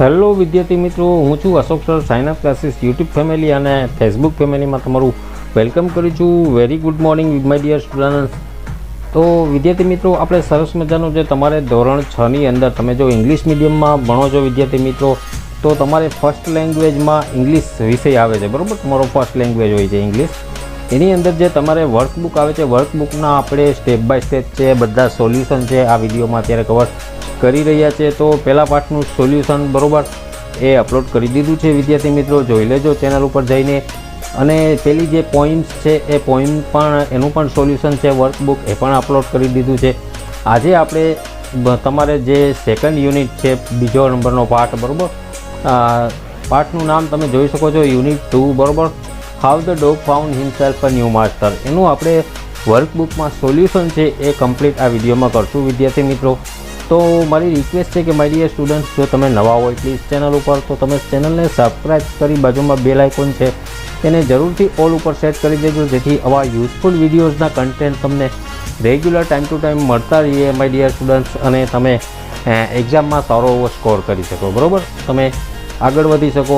Hello વિદ્યાર્થી મિત્રો, હું છું Ashok sir. Sign up classes YouTube family અને ફેસબુક ફેમિલીમાં તમારું વેલકમ કરું છું. Very good morning my dear students. તો વિદ્યાર્થી મિત્રો, આપણે સરસ મજાનું જે તમારે ધોરણ 6ની અંદર તમે જો ઇંગ્લિશ મીડિયમમાં ભણો છો વિદ્યાર્થી મિત્રો, તો તમારે ફર્સ્ટ લેંગ્વેજમાં ઇંગ્લિશ વિષય આવે છે, બરાબર. તમારો ફર્સ્ટ લેંગ્વેજ હોય છે ઇંગ્લિશ. એની અંદર જે તમારે વર્કબુક આવે છે, વર્કબુકના આપણે સ્ટેપ બાય સ્ટેપ છે, બધા સોલ્યુશન છે આ વિડીયોમાં અત્યારે કવર કરી રહ્યા છે. તો પહેલા પાર્ટનું સોલ્યુશન બરાબર એ અપલોડ કરી દીધું છે વિદ્યાર્થી મિત્રો, જોઈ લેજો ચેનલ ઉપર જઈને. અને પેલી જે પોઈમ્સ છે એ પોઈમ પણ એનું પણ સોલ્યુશન છે, વર્કબુક એ પણ અપલોડ કરી દીધું છે. આજે આપણે તમારે જે સેકન્ડ યુનિટ છે, બીજો નંબરનો પાર્ટ બરાબર, પાર્ટનું નામ તમે જોઈ શકો છો, યુનિટ 2 બરાબર, how the dog found himself a new master. એનું આપણે વર્કબુકમાં સોલ્યુશન છે એ કમ્પ્લીટ આ વિડીયોમાં કરશું વિદ્યાર્થી મિત્રો. તો મારી રિક્વેસ્ટ છે કે માય ડિયર સ્ટુડન્ટ્સ, જો તમે નવા હોય પ્લીઝ ચેનલ ઉપર, તો તમે ચેનલને સબસ્ક્રાઈબ કરી બાજુમાં બેલ આઇકોન છે એને જરૂરથી ઓલ ઉપર સેટ કરી દેજો, જેથી આવા યુઝફુલ વિડીયોઝના કન્ટેન્ટ તમને રેગ્યુલર ટાઈમ ટુ ટાઈમ મળતા રહીએ માય ડિયર સ્ટુડન્ટ્સ, અને તમે એક્ઝામમાં સારો એવો સ્કોર કરી શકો, બરાબર, તમે આગળ વધી શકો.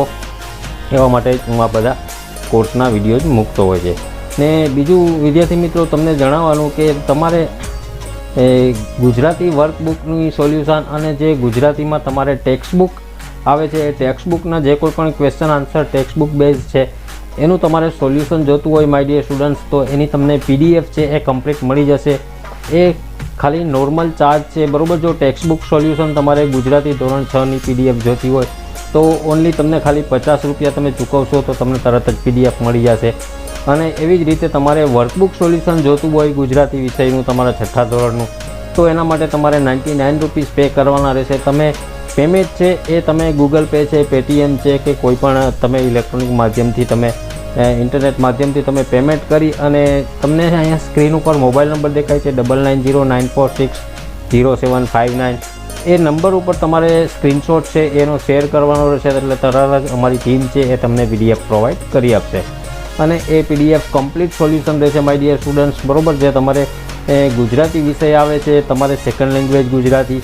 એવા માટે હું આ બધા કોર્સના વિડીયોઝ મૂકતો હોય છે. ને બીજું વિદ્યાર્થી મિત્રો, તમને જણાવવાનું કે તમારે ગુજરાતી વર્કબુકની સોલ્યુશન અને જે ગુજરાતીમાં તમારે ટેક્સ્ટબુક આવે છે, એ ટેક્સ્ટબુકના જે કોઈ પણ ક્વેશ્ચન આન્સર ટેક્સ્ટબુક બેઝ છે એનું તમારે સોલ્યુશન જોતું હોય માય ડિયર સ્ટુડન્ટ્સ, તો એની તમને PDF છે એ કમ્પ્લીટ મળી જશે. એ ખાલી નોર્મલ ચાર્જ છે, બરાબર. જો ટેક્સ્ટબુક સોલ્યુશન તમારે ગુજરાતી ધોરણ 6ની PDF જોતી હોય તો ઓનલી તમને ખાલી 50 રૂપિયા તમે ચૂકવશો તો તમને તરત જ PDF મળી જશે. અને એવી જ રીતે તમારે વર્કબુક સોલ્યુશન જોતું હોય ગુજરાતી વિષયનું તમારા 6થા ધોરણનું, તો એના માટે તમારે 99 રૂપીસ પે કરવાના રહેશે. તમે પેમેન્ટ છે એ તમે ગૂગલ પે છે, પેટીએમ છે, કે કોઈ પણ તમે ઇલેક્ટ્રોનિક માધ્યમથી તમે ઇન્ટરનેટ માધ્યમથી તમે પેમેન્ટ કરી અને તમને અહીંયા સ્ક્રીન ઉપર મોબાઈલ નંબર દેખાય છે 9909460759, એ નંબર ઉપર તમારે સ્ક્રીનશોટ છે એનો શેર કરવાનો રહેશે, એટલે તરત જ અમારી ટીમ છે એ તમને PDF પ્રોવાઈડ કરી આપશે. અને એ PDF કમ્પ્લીટ સોલ્યુશન રહેશે માય ડિયર સ્ટુડન્ટ્સ, બરાબર. જે તમારે ગુજરાતી વિષય આવે છે, તમારે સેકન્ડ લેંગ્વેજ ગુજરાતી,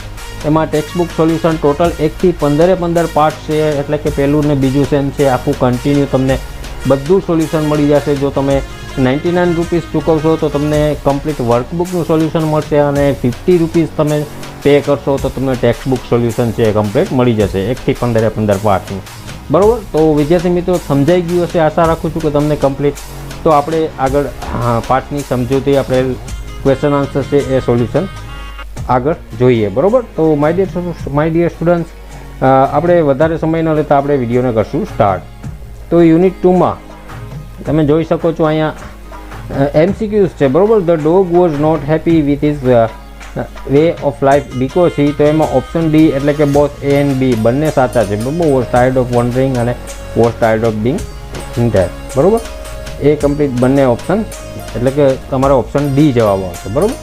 એમાં ટેક્સ્ટબુક સોલ્યુશન ટોટલ 1 થી 15 પાર્ટ છે, એટલે કે પહેલું ને બીજું સેમ છે, આખું કન્ટિન્યુ તમને બધું સોલ્યુશન મળી જશે. જો તમે 99 રૂપીસ ચૂકવશો તો તમને કમ્પ્લીટ વર્કબુકનું સોલ્યુશન મળશે, અને 50 રૂપીસ તમે પે કરશો તો તમને ટેક્સ્ટબુક સોલ્યુશન છે એ કમ્પ્લીટ મળી જશે, 1 થી 15 પાર્ટનું, બરાબર. તો વિદ્યાર્થી મિત્રો, સમજાઈ ગયું હશે, આશા રાખું છું કે તમને કમ્પ્લીટ. તો આપણે આગળ પાઠની સમજૂતી, આપણે ક્વેશ્ચન આન્સર છે એ સોલ્યુશન આગળ જોઈએ, બરાબર. તો માય ડિયર સ્ટુડન્ટ્સ, આપણે વધારે સમય ન લેતા આપણે વિડીયોને કરશું સ્ટાર્ટ. તો યુનિટ 2માં તમે જોઈ શકો છો અહીંયા MCQs છે, બરાબર. The dog was not happy with his way of life because he, તો એમાં ઓપ્શન ડી એટલે કે બોથ A and B બંને સાચા છે, બરાબર. વોઝ ટાયર્ડ ઓફ વન્ડરિંગ અને was tired of being entire, બરાબર. એ કમ્પ્લીટ બંને ઓપ્શન, એટલે કે તમારે ઓપ્શન ડી જવાબ આવશે, બરાબર.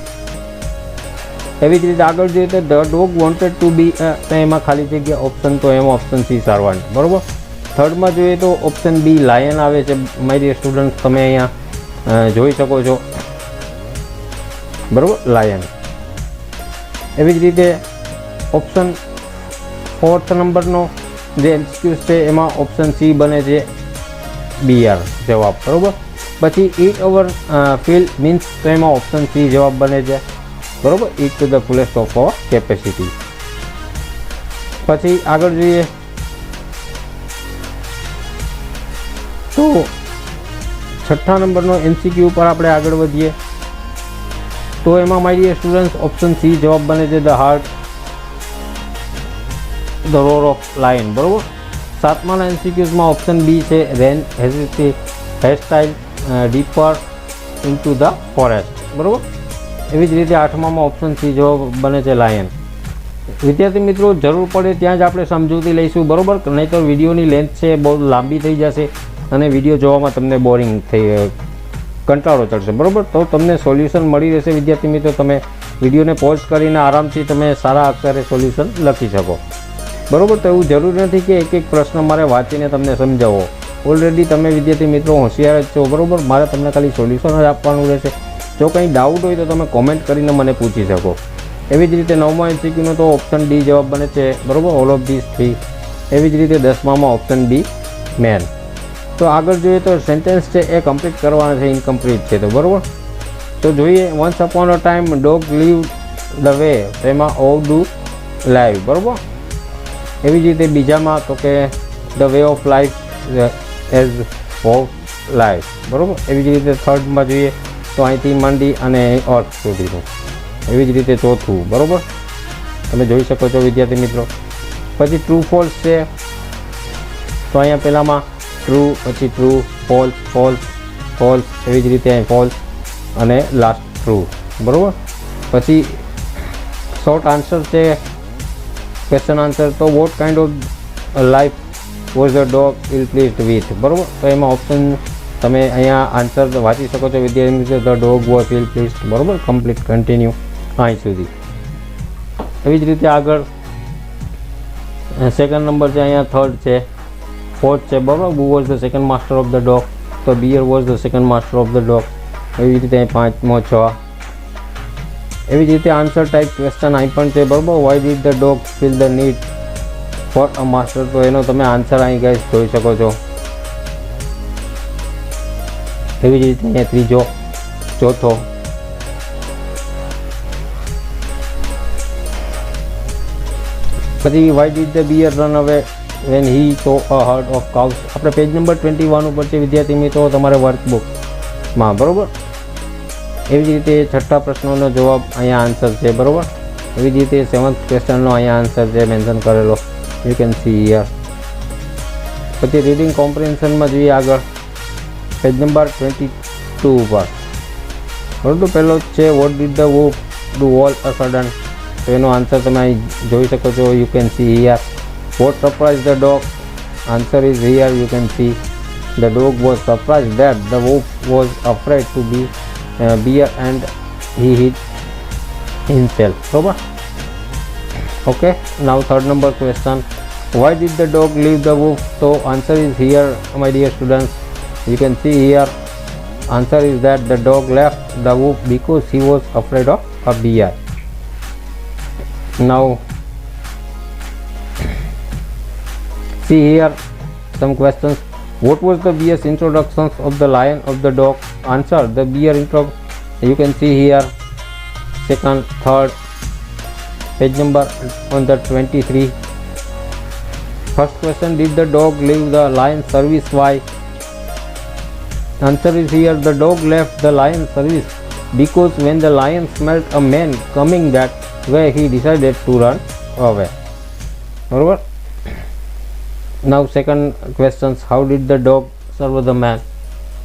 એવી જ રીતે આગળ જોઈએ તો ધ ડોગ વોન્ટેડ ટુ બી, એમાં ખાલી જગ્યા ઓપ્શન, તો એમાં ઓપ્શન C સર્વન્ટ, બરાબર. થર્ડમાં જોઈએ તો ઓપ્શન B લાયન આવે છે માય ડિયર સ્ટુડન્ટ, તમે અહીંયા જોઈ શકો છો, બરાબર, લાયન. એવી જ રીતે ઓપ્શન 4th નંબરનો જે MCQs છે એમાં ઓપ્શન C બને છે BR જવાબ, બરાબર. પછી ઇટ ઓવર ફિલ મીન્સ, તો એમાં ઓપ્શન C જવાબ બને છે, બરાબર, it to the ફુલેસ્ટ of our capacity. પછી આગળ જોઈએ તો 6થા નંબરનો MCQ ઉપર આપણે આગળ વધીએ તો એમાં my dear students option C જવાબ બને છે the heart the roar of lion, બરાબર. 7માના MCQsમાં ઓપ્શન B છે ran hairstyle deeper into the forest, બરાબર. એવી જ રીતે 8મામાં ઓપ્શન C જવાબ બને છે લાયન. વિદ્યાર્થી મિત્રો, જરૂર પડે ત્યાં જ આપણે સમજૂતી લઈશું, બરાબર, નહીં તો વિડીયોની લેન્થ છે બહુ લાંબી થઈ જશે અને વિડીયો જોવામાં તમને બોરિંગ કંટાળો ચડશે, બરાબર. તો તમને સોલ્યુશન મળી રહેશે વિદ્યાર્થી મિત્રો, તમે વિડીયોને પોઝ કરીને આરામથી તમે સારા અક્ષરે સોલ્યુશન લખી શકો, બરાબર. તો એવું જરૂરી નથી કે એક એક પ્રશ્ન મારે વાંચીને તમને સમજાવો, ઓલરેડી તમે વિદ્યાર્થી મિત્રો હોશિયાર જ છો, બરાબર. મારે તમને ખાલી સોલ્યુશન જ આપવાનું રહેશે. જો કંઈ ડાઉટ હોય તો તમે કોમેન્ટ કરીને મને પૂછી શકો. એવી જ રીતે 9મા MCQનો તો ઓપ્શન ડી જવાબ બને છે, બરાબર, ઓલ ઓફ ધીસ 3. એવી જ રીતે 10મામાં ઓપ્શન બી મેન. તો આગળ જોઈએ તો સેન્ટેન્સ છે એ કમ્પ્લીટ કરવાના છે, ઇનકમ્પ્લીટ છે તો બરાબર. તો જોઈએ once upon a time dog live the way, તો એમાં ઓ ડુ લાઈવ બરાબર. એવી જ રીતે બીજામાં તો કે the way of life as of life બરાબર. એવી જ રીતે થર્ડમાં જોઈએ તો અહીંથી માંડી અને અર્થ સુધીનું. એવી જ રીતે ચોથું બરાબર તમે જોઈ શકો છો વિદ્યાર્થી મિત્રો. પછી ટ્રુ ફોલ્સ છે તો અહીંયા પહેલામાં ટ્રુ, પછી ટ્રુ, ફોલ્સ, ફોલ્સ, ફોલ્સ, એવી જ રીતે અહીં ફોલ્સ અને લાસ્ટ ટ્રુ બરાબર. પછી શોર્ટ આન્સર છે ક્વેશ્ચન આન્સર, તો what kind of life was the dog ill pleased with બરાબર. તો એમાં ઓપ્શન તમે અહીંયા આન્સર વાંચી શકો છો વિદ્યાર્થી મિત્રો. The dog was ill pleased બરાબર. કમ્પ્લીટ કન્ટિન્યુ અહીં સુધી. એવી જ રીતે આગળ સેકન્ડ નંબર છે, અહીંયા થર્ડ છે, ફોર્થ છે બરાબર. Who was the second master of the dog, તો bear was the second master of the dog. એવી જ રીતે અહીં 5મો 6. એવી જ રીતે આન્સર ટાઈપ ક્વેશ્ચન અહીં પણ છે બરાબર. Y did the dog feel the need for a master, તો એનો તમે આન્સર અહીં ગાઈસ જોઈ શકો છો. એવી જ રીતે અહીંયા ત્રીજો, ચોથો. પછી why did the bear run away when he saw a herd of cows. આપણે પેજ નંબર 21 ઉપર છે વિદ્યાર્થી મિત્રો તમારે વર્કબુકમાં બરાબર. એવી જ રીતે છઠ્ઠા પ્રશ્નોનો જવાબ અહીંયા આન્સર છે બરાબર. એવી જ રીતે 7th ક્વેશ્ચનનો અહીંયા આન્સર છે મેન્શન કરેલો, યુ કેન સી હિયર. પછી રીડિંગ કોમ્પ્રિહેન્શનમાં જોઈએ આગળ પેજ નંબર 22 ઉપર બરાબર. પહેલો જ છે what did the wolf do all a sudden, તો એનો આન્સર તમે અહીં જોઈ શકો છો, you can see here. What surprise the dog, answer is here, you can see. The dog was surprise that the wolf was afraid to be beer and he hid himself બરાબર. Okay, now third number question, why did the dog leave the wolf, so answer is here my dear students, you can see here answer is that the dog left the wolf because he was afraid of a bear. Now see here some questions. What was the beer's introductions of the lion of the dog? Answer, the beer intro, you can see here second, third, page number on the 23. First question, did the dog leave the lion service? Why? Answer is here, the dog left the lion service because when the lion smelled a man coming that way he decided to run away. Over. Now second questions, how did the dog serve the man?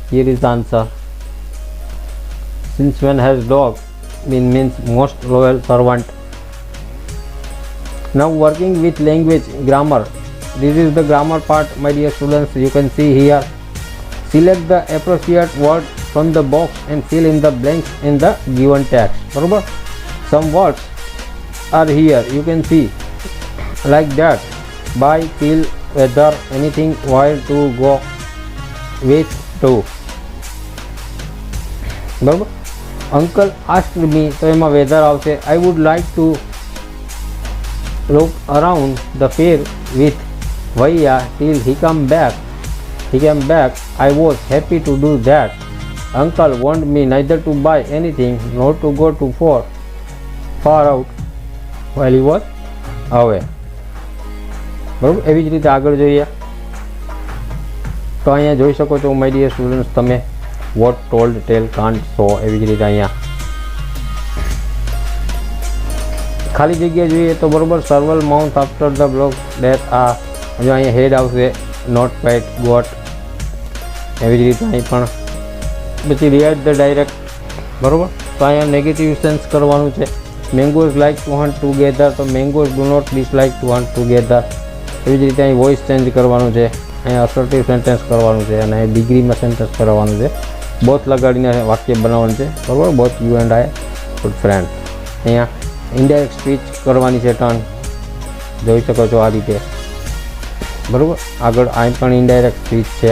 Here is the answer. Since when has dog means most loyal servant. Now working with language grammar, this is the grammar part my dear students, you can see here. Select the appropriate word from the box and fill in the blanks in the given text બરોબર. Some words are here, you can see like that, by, till, whether, anything, while, to, go, with, to બરોબર. Uncle asked મી, તો એમાં weather આવશે. I would like to look around the fair with Vaya till he came back. I was happy to do that. Uncle warned me neither to buy anything nor to go too far out while he was away. બરાબર. એવી જ રીતે આગળ જોઈએ તો અહીંયા જોઈ શકો છો માય ડિયર સ્ટુડન્ટ્સ તમે what, told, tell, can't, so, એવી જ રીતે અહીંયા ખાલી જગ્યા જોઈએ તો બરોબર. Serval mount after the block date, આ જો અહીંયા હેડ આવશે, નોટ પેટ, ગોટ, એવી જ રીતે અહીં પણ. પછી રિયાઇટ ધ ડાયરેક્ટ બરાબર. તો અહીંયા નેગેટિવ સેન્સ કરવાનું છે. Mangoes like to hunt together, તો mangoes do not dislike to hunt together. એવી જ રીતે અહીં વોઇસ ચેન્જ કરવાનું છે. અહીંયા અસર્ટિવ સેન્ટેન્સ કરવાનું છે અને ડિગ્રીમાં સેન્ટેન્સ કરવાનું છે. બોથ લગાડીને વાક્ય બનાવવાનું છે બરાબર. Both you and I good friend. અહીંયા ઇનડાયરેક્ટ સ્પીચ કરવાની છે, ટર્ન જોઈ શકો છો આ રીતે બરાબર. આગળ અહીં પણ ઇનડાયરેક્ટ સ્પીચ છે.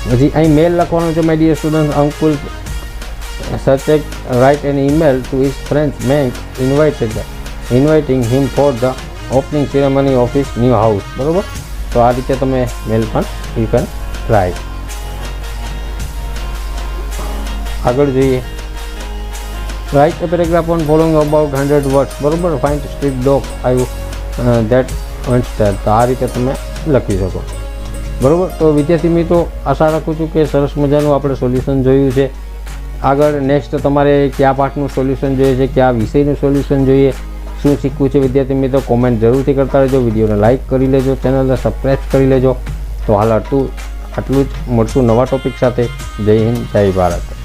પછી અહીં મેલ લખવાનું છે my dear student. Uncle write an email to his friends make inviting him for the opening ceremony of his new house, બરાબર. તો આ રીતે તમે મેલ પણ યુ કેન રાઇટ. આગળ જોઈએ. રાઇટ a paragraph on following about 100 words, બરાબર. Find street dog I that once that. તો આ રીતે તમે લખી શકો, બરાબર. તો વિદ્યાર્થી મિત્રો, આશા રાખું છું કે સરસ મજાનું આપણે સોલ્યુશન જોયું છે. આગળ નેક્સ્ટ તમારે કયા પાઠનું સોલ્યુશન જોઈએ છે, કયા વિષયનું સોલ્યુશન જોઈએ, શું શીખવું છે વિદ્યાર્થી મિત્રો, કોમેન્ટ જરૂરથી કરતા રહેજો. વિડીયોને લાઇક કરી લેજો, ચેનલને સબસ્ક્રાઈબ કરી લેજો. તો હાલ આટલું જ મળશું નવા ટોપિક સાથે. જય હિન્દ, જય ભારત.